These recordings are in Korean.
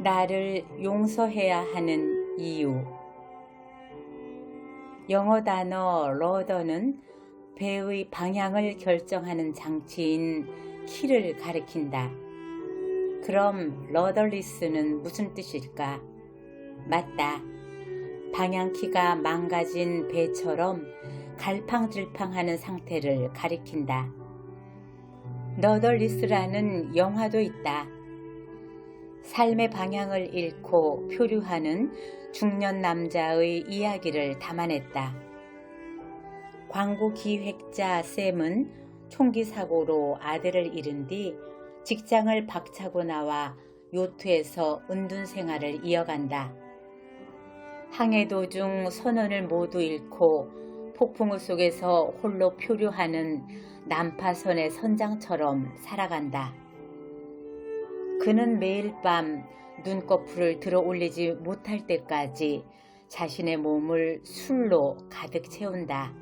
나를 용서해야 하는 이유. 영어 단어 러더는 배의 방향을 결정하는 장치인 키를 가리킨다. 그럼 러더리스는 무슨 뜻일까? 맞다. 방향키가 망가진 배처럼 갈팡질팡하는 상태를 가리킨다. 러더리스라는 영화도 있다. 삶의 방향을 잃고 표류하는 중년 남자의 이야기를 담아냈다. 광고 기획자 샘은 총기 사고로 아들을 잃은 뒤 직장을 박차고 나와 요트에서 은둔 생활을 이어간다. 항해 도중 선원을 모두 잃고 폭풍우 속에서 홀로 표류하는 난파선의 선장처럼 살아간다. 그는 매일 밤 눈꺼풀을 들어 올리지 못할 때까지 자신의 몸을 술로 가득 채운다.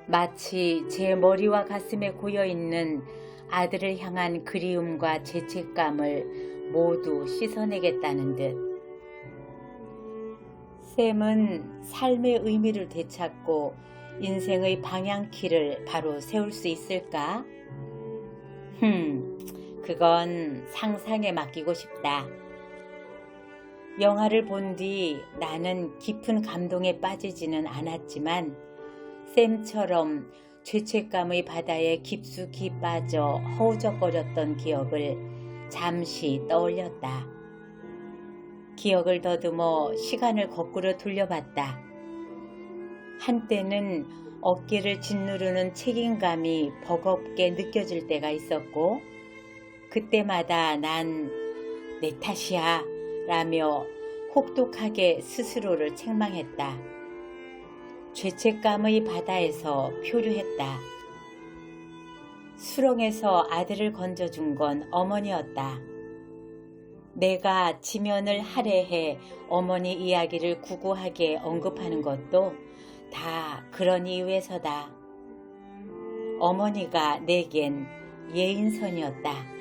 마치 제 머리와 가슴에 고여있는 아들을 향한 그리움과 죄책감을 모두 씻어내겠다는 듯. 샘은 삶의 의미를 되찾고 인생의 방향키를 바로 세울 수 있을까? 그건 상상에 맡기고 싶다. 영화를 본 뒤 나는 깊은 감동에 빠지지는 않았지만 샘처럼 죄책감의 바다에 깊숙이 빠져 허우적거렸던 기억을 잠시 떠올렸다. 기억을 더듬어 시간을 거꾸로 돌려봤다. 한때는 어깨를 짓누르는 책임감이 버겁게 느껴질 때가 있었고 그때마다 난 내 탓이야 라며 혹독하게 스스로를 책망했다. 죄책감의 바다에서 표류했다. 수렁에서 아들을 건져준 건 어머니였다. 내가 지면을 할애해 어머니 이야기를 구구하게 언급하는 것도 다 그런 이유에서다. 어머니가 내겐 예인선이었다.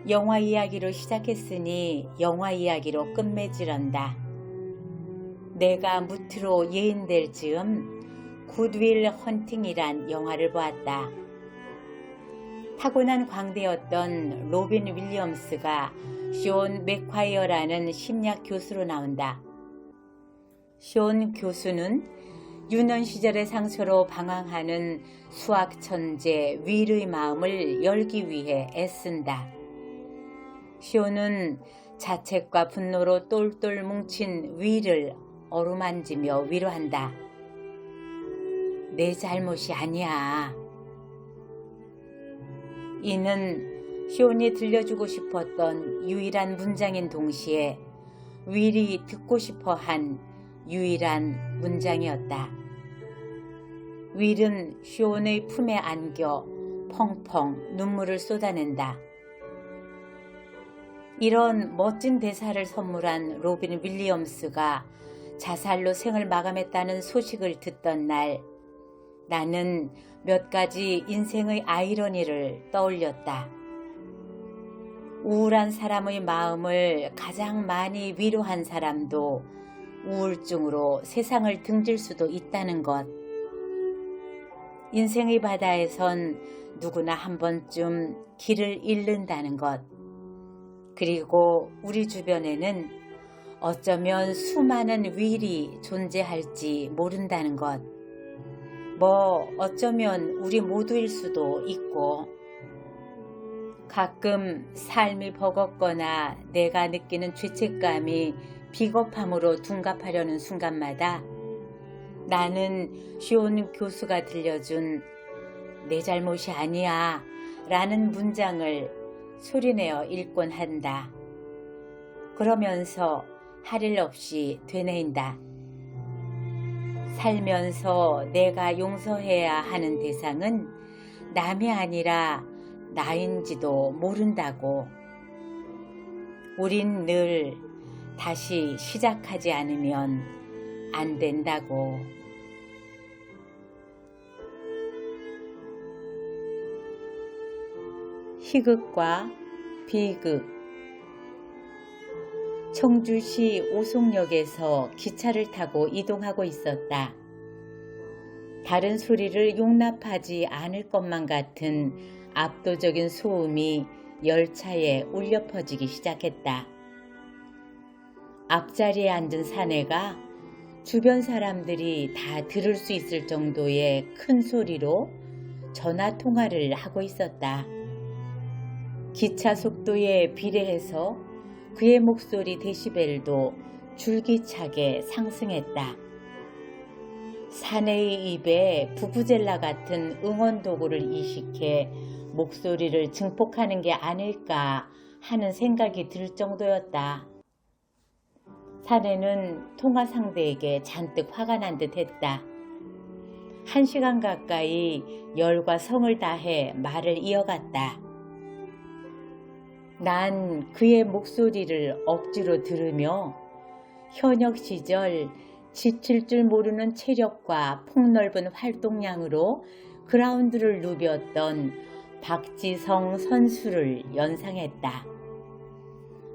영화 이야기로 시작했으니 영화 이야기로 끝맺으련다. 내가 무트로 예인될 즈음 굿윌 헌팅이란 영화를 보았다. 타고난 광대였던 로빈 윌리엄스가 쇼온 맥콰이어라는 심리학 교수로 나온다. 쇼온 교수는 유년 시절의 상처로 방황하는 수학 천재 윌의 마음을 열기 위해 애쓴다. 쇼는 자책과 분노로 똘똘 뭉친 윌을 어루만지며 위로한다. 내 잘못이 아니야. 이는 쇼온이 들려주고 싶었던 유일한 문장인 동시에 윌이 듣고 싶어한 유일한 문장이었다. 윌은 쇼온의 품에 안겨 펑펑 눈물을 쏟아낸다. 이런 멋진 대사를 선물한 로빈 윌리엄스가 자살로 생을 마감했다는 소식을 듣던 날 나는 몇 가지 인생의 아이러니를 떠올렸다. 우울한 사람의 마음을 가장 많이 위로한 사람도 우울증으로 세상을 등질 수도 있다는 것. 인생의 바다에선 누구나 한 번쯤 길을 잃는다는 것. 그리고 우리 주변에는 어쩌면 수많은 윌이 존재할지 모른다는 것. 어쩌면 우리 모두일 수도 있고. 가끔 삶이 버겁거나 내가 느끼는 죄책감이 비겁함으로 둔갑하려는 순간마다 나는 쇼온 교수가 들려준 내 잘못이 아니야 라는 문장을 소리내어 읽곤 한다. 그러면서 할 일 없이 되뇌인다. 살면서 내가 용서해야 하는 대상은 남이 아니라 나인지도 모른다고. 우린 늘 다시 시작하지 않으면 안 된다고. 희극과 비극. 청주시 오송역에서 기차를 타고 이동하고 있었다. 다른 소리를 용납하지 않을 것만 같은 압도적인 소음이 열차에 울려 퍼지기 시작했다. 앞자리에 앉은 사내가 주변 사람들이 다 들을 수 있을 정도의 큰 소리로 전화 통화를 하고 있었다. 기차 속도에 비례해서 그의 목소리 데시벨도 줄기차게 상승했다. 사내의 입에 부부젤라 같은 응원 도구를 이식해 목소리를 증폭하는 게 아닐까 하는 생각이 들 정도였다. 사내는 통화 상대에게 잔뜩 화가 난 듯 했다. 1시간 가까이 열과 성을 다해 말을 이어갔다. 난 그의 목소리를 억지로 들으며 현역 시절 지칠 줄 모르는 체력과 폭넓은 활동량으로 그라운드를 누볐던 박지성 선수를 연상했다.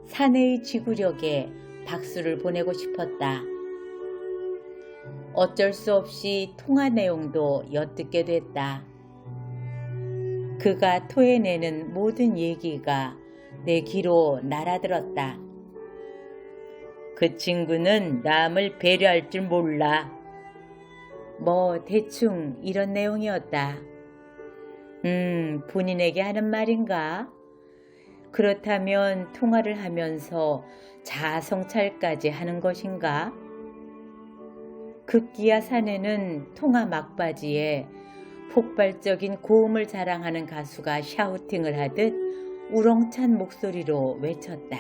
사내의 지구력에 박수를 보내고 싶었다. 어쩔 수 없이 통화 내용도 엿듣게 됐다. 그가 토해내는 모든 얘기가 내 귀로 날아들었다. 그 친구는 남을 배려할 줄 몰라. 뭐 대충 이런 내용이었다. 본인에게 하는 말인가? 그렇다면 통화를 하면서 자아성찰까지 하는 것인가? 급기야 사내는 통화 막바지에 폭발적인 고음을 자랑하는 가수가 샤우팅을 하듯 우렁찬 목소리로 외쳤다.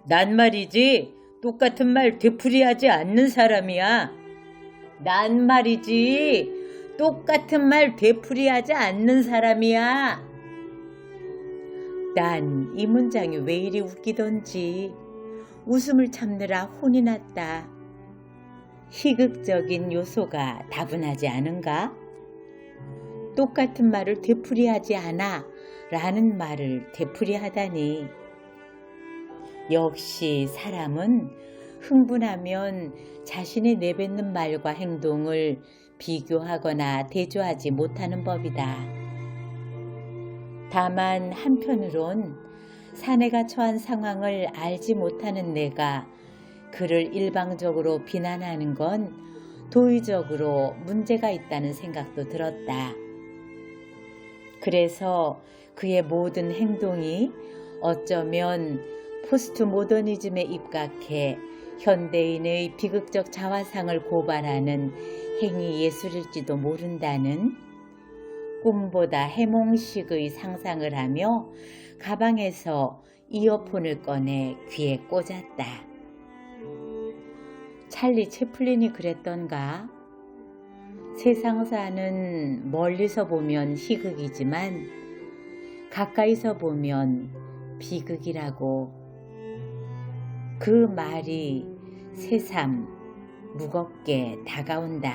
난 말이지 똑같은 말 되풀이하지 않는 사람이야. 난 말이지 똑같은 말 되풀이하지 않는 사람이야. 난 이 문장이 왜 이리 웃기던지 웃음을 참느라 혼이 났다. 희극적인 요소가 다분하지 않은가? 똑같은 말을 되풀이하지 않아 라는 말을 되풀이하다니. 역시 사람은 흥분하면 자신이 내뱉는 말과 행동을 비교하거나 대조하지 못하는 법이다. 다만 한편으론 사내가 처한 상황을 알지 못하는 내가 그를 일방적으로 비난하는 건 도의적으로 문제가 있다는 생각도 들었다. 그래서 그의 모든 행동이 어쩌면 포스트 모더니즘에 입각해 현대인의 비극적 자화상을 고발하는 행위 예술일지도 모른다는 꿈보다 해몽식의 상상을 하며 가방에서 이어폰을 꺼내 귀에 꽂았다. 찰리 채플린이 그랬던가? 세상사는 멀리서 보면 희극이지만 가까이서 보면 비극이라고. 그 말이 새삼 무겁게 다가온다.